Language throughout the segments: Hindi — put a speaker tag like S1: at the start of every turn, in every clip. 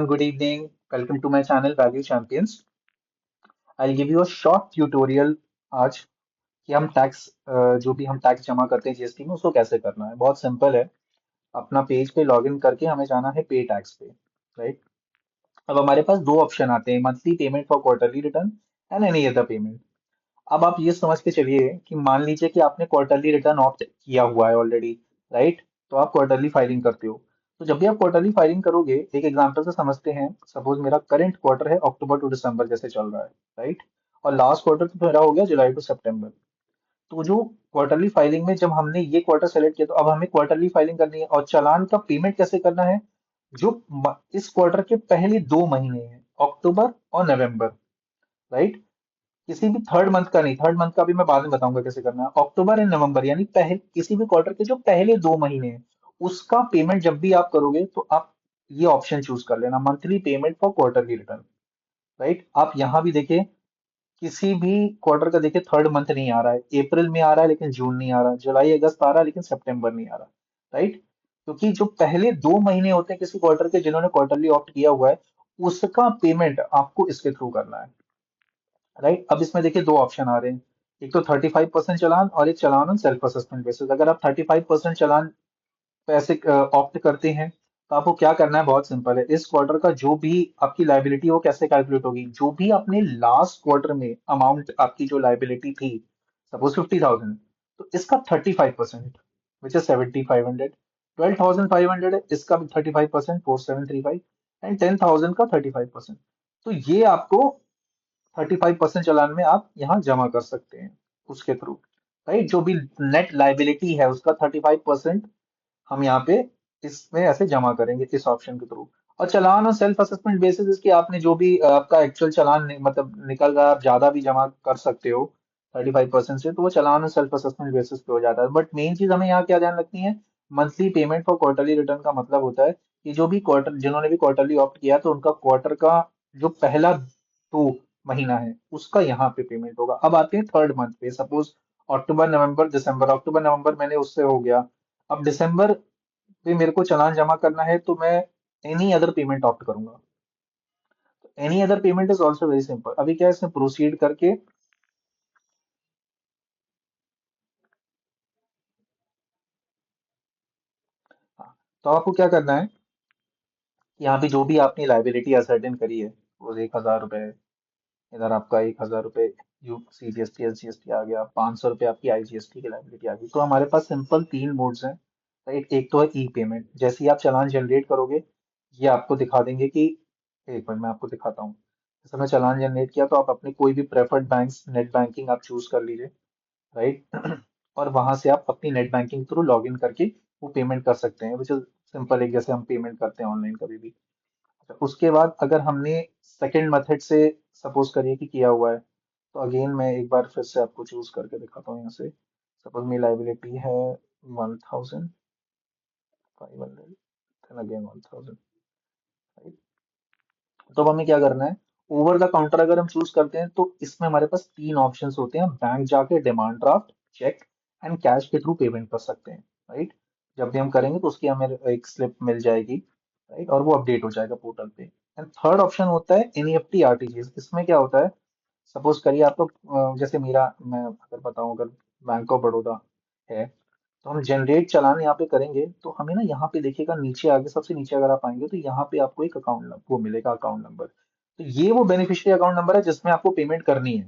S1: Good evening. Welcome to my channel Value Champions. I'll give you a short tutorial आज कि हम टैक्स जो भी हम टैक्स जमा करते हैं जीएसटी में उसको कैसे करना है। बहुत सिंपल है। अपना पेज पे लॉगिन करके हमें जाना है पे टैक्स पे, राइट। अब हमारे पास दो ऑप्शन आते हैं, monthly payment for quarterly return and any other payment. अब आप ये समझ के चलिए कि मान लीजिए कि आपने क्वार्टरली रिटर्न ऑप्ट किया हुआ है ऑलरेडी, राइट। तो आप क्वार्टरली फाइलिंग करते हो। तो जब भी आप क्वार्टरली फाइलिंग करोगे, एक एग्जांपल से समझते हैं। सपोज मेरा करंट क्वार्टर है अक्टूबर टू दिसंबर जैसे चल रहा है, राइट। और लास्ट क्वार्टर तो मेरा हो गया जुलाई टू सितंबर। तो जो क्वार्टरली फाइलिंग में जब हमने ये क्वार्टर सेलेक्ट किया, तो अब हमें क्वार्टरली फाइलिंग करनी है और चालान का पेमेंट कैसे करना है। जो इस क्वार्टर के पहले 2 महीने हैं, अक्टूबर और नवंबर, राइट। किसी भी थर्ड मंथ का नहीं, थर्ड मंथ का भी मैं बाद में बताऊंगा कैसे करना है। अक्टूबर एंड नवंबर यानी पहले किसी भी क्वार्टर के जो पहले 2 महीने हैं, उसका पेमेंट जब भी आप करोगे तो आप ये ऑप्शन चूज कर लेना, monthly payment for quarterly return, right. आप यहाँ भी देखिए, किसी भी क्वार्टर का देखिए थर्ड मंथ नहीं आ रहा है। अप्रैल में आ रहा है लेकिन जून नहीं आ रहा, जुलाई अगस्त आ रहा है लेकिन सितंबर नहीं आ रहा, राइट। क्योंकि जो पहले 2 महीने होते हैं किसी क्वार्टर के जिन्होंने क्वार्टरली ऑप्ट किया हुआ है, उसका पेमेंट आपको इसके थ्रू करना है, राइट। अब इसमें देखिए दो ऑप्शन आ रहे हैं, एक तो 35% चालान और एक चालान ऑन सेल्फ असेसमेंट बेसिस। अगर आप 35% चालान पैसे ऑप्ट करते हैं तो आपको क्या करना है, बहुत सिंपल है। इस क्वार्टर का जो भी आपकी लाइबिलिटी वो कैसे कैलकुलेट होगी, जो भी आपने लास्ट क्वार्टर में अमाउंट आपकी जो लाइबिलिटी थी, सपोज 50,000, तो इसका 35% विच इज 7,500। 12,500 है, इसका भी 35% 4,735, एंड 10,000 का 35%। तो ये आपको 35% चालान में आप यहाँ जमा कर सकते हैं उसके थ्रू, राइट। जो भी नेट लाइबिलिटी है उसका 35% हम यहाँ पे इसमें ऐसे जमा करेंगे इस ऑप्शन के थ्रू। और चालान और सेल्फ असेसमेंट बेसिस इसकी आपने जो भी आपका एक्चुअल चालान मतलब निकल रहा है, आप ज्यादा भी जमा कर सकते हो 35% से, तो वो चालान और सेल्फ असेसमेंट बेसिस पे हो जाता है। बट मेन चीज हमें यहाँ क्या ध्यान रखनी है, monthly payment for quarterly return का मतलब होता है कि जो भी क्वार्टर जिन्होंने भी क्वार्टरली ऑप्ट किया तो उनका क्वार्टर का जो पहला 2 महीना है उसका यहाँ पे पेमेंट होगा। अब आते हैं थर्ड मंथ पे। सपोज अक्टूबर नवंबर दिसंबर, अक्टूबर नवंबर मैंने उससे हो गया। अब दिसंबर पे मेरे को चालान जमा करना है तो मैं एनी अदर पेमेंट ऑप्ट करूंगा। Any other payment is also very simple. अभी क्या है, इसमें प्रोसीड करके, हाँ, तो आपको क्या करना है, यहाँ पे जो भी आपने लाइबिलिटी असर्टेन करी है, वो 1,000 रुपए, इधर आपका 1,000 रुपए यू सीजीएसटी एसजीएसटी आ गया, 500 रुपये आपकी आईजीएसटी की लाइबिलिटी आ गई। तो हमारे पास सिंपल तीन मोड्स हैं, राइट। एक तो है ई पेमेंट, जैसे ही आप चालान जनरेट करोगे ये आपको दिखा देंगे कि, एक मिनट मैं आपको दिखाता हूँ। जैसे मैं चालान जनरेट किया तो आप अपने कोई भी प्रेफर्ड बैंक नेट बैंकिंग आप चूज कर लीजिए, राइट। और वहां से आप अपनी net banking through log in करके वो पेमेंट कर सकते हैं, विच इज सिंपल, एक जैसे हम पेमेंट करते हैं ऑनलाइन कभी भी। अच्छा, उसके बाद अगर हमने सेकेंड मेथड से सपोज करिए कि किया हुआ है, तो अगेन मैं एक बार फिर से आपको चूज करके दिखाता हूँ यहाँ से। सपोज मेरी लाइबिलिटी है 1,500, देन अगेन 1,000, राइट। तो अब हमें क्या करना है, ओवर द काउंटर अगर हम चूज करते हैं तो इसमें हमारे पास तीन ऑप्शंस होते हैं। बैंक जाके demand draft, cheque and cash के थ्रू पेमेंट कर सकते हैं, राइट। जब भी हम करेंगे तो उसकी हमें एक स्लिप मिल जाएगी, राइट, और वो अपडेट हो जाएगा पोर्टल पे। एंड थर्ड ऑप्शन होता है एनईएफटी आरटीजीएस। इसमें क्या होता है, सपोज करिए आपको जैसे मेरा, मैं अगर बताऊं, अगर बैंक ऑफ बड़ौदा है, तो हम जनरेट चालान यहाँ पे करेंगे तो हमें ना यहाँ पे देखिएगा नीचे आगे, सबसे नीचे अगर आप आएंगे तो यहाँ पे आपको एक अकाउंट वो मिलेगा, अकाउंट नंबर। तो ये वो बेनिफिशियरी अकाउंट नंबर है जिसमें आपको पेमेंट करनी है,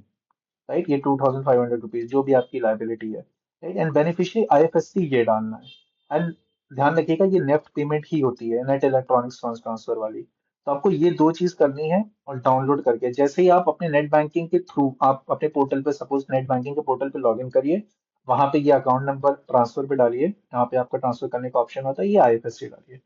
S1: राइट। ये 2,500 रुपीज जो भी आपकी लाइबिलिटी है, राइट। एंड बेनिफिशियरी आईएफएससी ये डालना है। एंड ध्यान रखिएगा ये नेफ्ट पेमेंट ही होती है, नेट इलेक्ट्रॉनिक्स फंड ट्रांसफर वाली। तो आपको ये दो चीज करनी है और डाउनलोड करके जैसे ही आप अपने नेट बैंकिंग के थ्रू आप अपने पोर्टल पे, सपोज नेट बैंकिंग के पोर्टल पे लॉग इन करिए, वहां पे ये अकाउंट नंबर ट्रांसफर पे डालिए, यहाँ पे आपका ट्रांसफर करने का ऑप्शन होता है, ये आईएफएससी डालिए।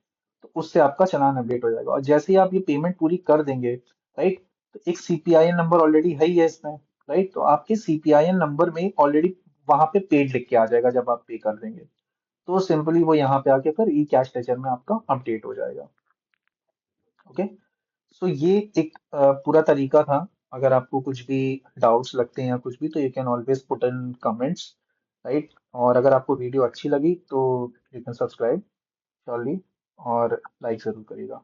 S1: तो उससे आपका चालान अपडेट हो जाएगा। और जैसे ही आप ये पेमेंट पूरी कर देंगे, राइट, तो एक सीपीआईएन नंबर ऑलरेडी है ही है इसमें, राइट। तो आपके सीपीआईएन नंबर में ऑलरेडी वहां पे पेड लिख के आ जाएगा जब आप पे कर देंगे। तो सिंपली वो यहाँ पे आके फिर ई कैश लेजर में आपका अपडेट हो जाएगा। ओके। सो ये एक पूरा तरीका था। अगर आपको कुछ भी डाउट्स लगते हैं या कुछ भी, तो you can always put in comments, right. और अगर आपको वीडियो अच्छी लगी तो यू कैन सब्सक्राइब श्योरली, और लाइक जरूर करिएगा।